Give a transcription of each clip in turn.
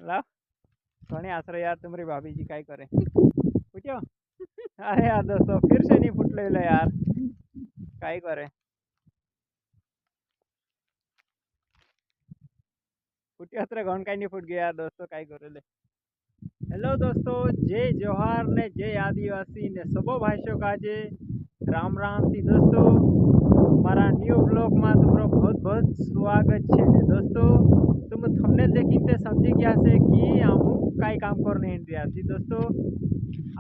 ला घणी आसरे यार तुम्हारी भाभी जी काय करे पूछो। अरे यार दोस्तों फिर से नहीं फुट ले यार काय करे फुटी अत्र घण काय नहीं फूट गया यार दोस्तों काय करे ले। हेलो दोस्तों जय जोहार ने जय आदिवासी ने सबो भाइयों का जय राम राम थी दोस्तों मारा न्यू ब्लॉग में तुमरो बहुत बहुत स्वागत है ने दोस्तों तुम थंबनेल देखीने समझी गया से कि आमू काय काम करने इंडिया थी दोस्तों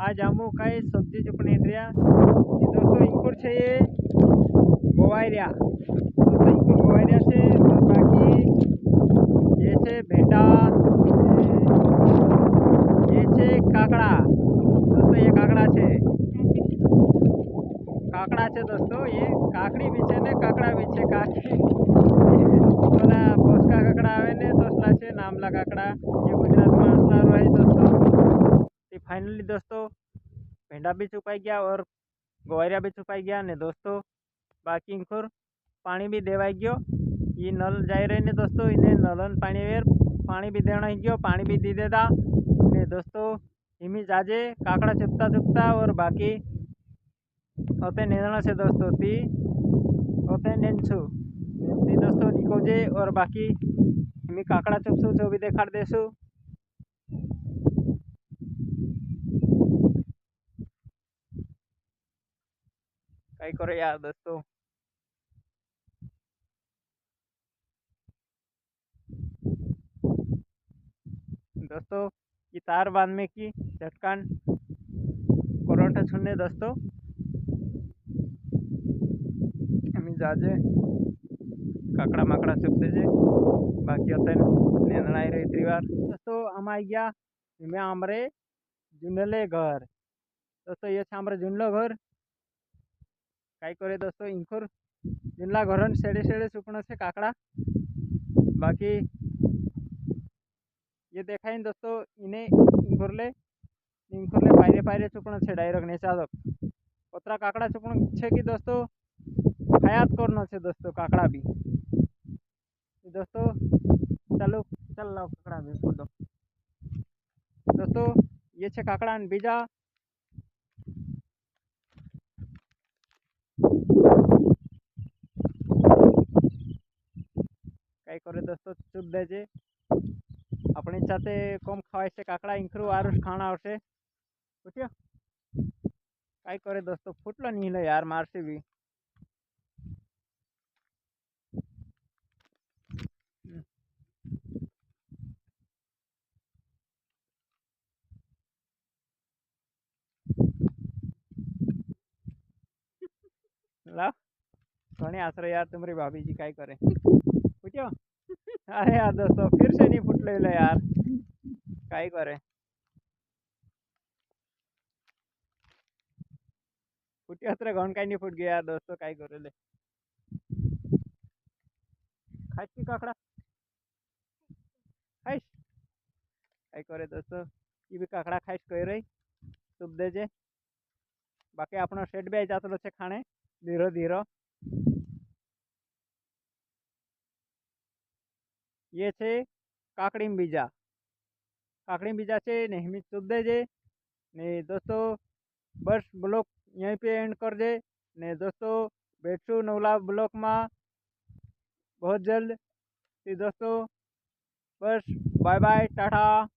आज आमू काय सब्जी चुकने इंडिया थी दोस्तों इंकुर छे ये गोवायरिया दोस्तों इंकुर गोवायरिया छे और बाकी ये छे भेंडा ये छे काकड़ा दोस्तों ये काकड़ा छे दोस्तों ये काकड़ी भी छे ने काकड़ा भी छे काकड़ी ओला पोस्का काकड़ा आवे ने तोसला छे नामला काकड़ा ये गुजरात में असला रहे दोस्तों। तो फाइनली दोस्तों भेंडा भी छुपाई गया और गोवारिया भी छुपाई गया ने दोस्तों बाकी इंखुर पानी भी देवाई गयो ये नल जाई रही ने दोस्तों इन्हें नलन पानी वेर पानी भी देना ही गयो पानी भी दी देता ने दोस्तों हिमी जाजे काकड़ा चुपता चुपता और बाकी होते नेना से दोस्तों ती होते नेनसु ती दोस्तों निकोजे और बाकी हिमी काकड़ा चुपसु जो भी देखाड़ देसु। कई करे यार दोस्तों दोस्तों ये तार बांध में की झटकान कोरोना छुने दोस्तों हमें जाजे काकड़ा माकड़ा चुपते जे बाकी होते नेंदणाई रही त्रिवार दोस्तों हम आई गया मैं आमरे जुनले घर दोस्तों ये हमारे जुनलो घर कई करे दोस्तों इंखुर जुनला घर सेड़े सेड़े सुकण से काकड़ा बाकी ये देखाई दोस्तों इन्हें इंखुरले पायरे पायरे चुकण से डायरेक्ट नेचा पतरा काकड़ा चुकण छे कि दोस्तों हयात करना छे दोस्तों काकड़ा भी दोस्तों चलो चल लो काकड़ा भी फोड़ दो दोस्तों ये छे काकड़ा बीजा कई करे दोस्तों चुप देजे अपनी साथे कम खावाय से काकड़ा इंखरू आरुष खाना आवशे पूछ्यो कई करे दोस्तों फूटलो नहीं लो यार मारसे भी ला घणी आसरे यार तुम्हारी भाभी जी काय करे पूछ्यो। अरे यार दोस्तों फिर से नहीं फुट ले यार काय करे फुटी अत्र घण काय नहीं फुट गया यार दोस्तों काय करे ले खाइस की काकड़ा खाइस काय करे दोस्तों ये भी काकड़ा खाइस कह रही चुप देजे बाकी अपना सेट भी आई जातो छे खाने धीरो धीरो ये छे काकड़ी बीजा छे ने हिमी चुप देजे ने दोस्तों बस ब्लॉग यहीं पे एंड कर दे ने दोस्तों बैठू नवला ब्लॉग में बहुत जल्द दोस्तों बस बाय बाय टाटा।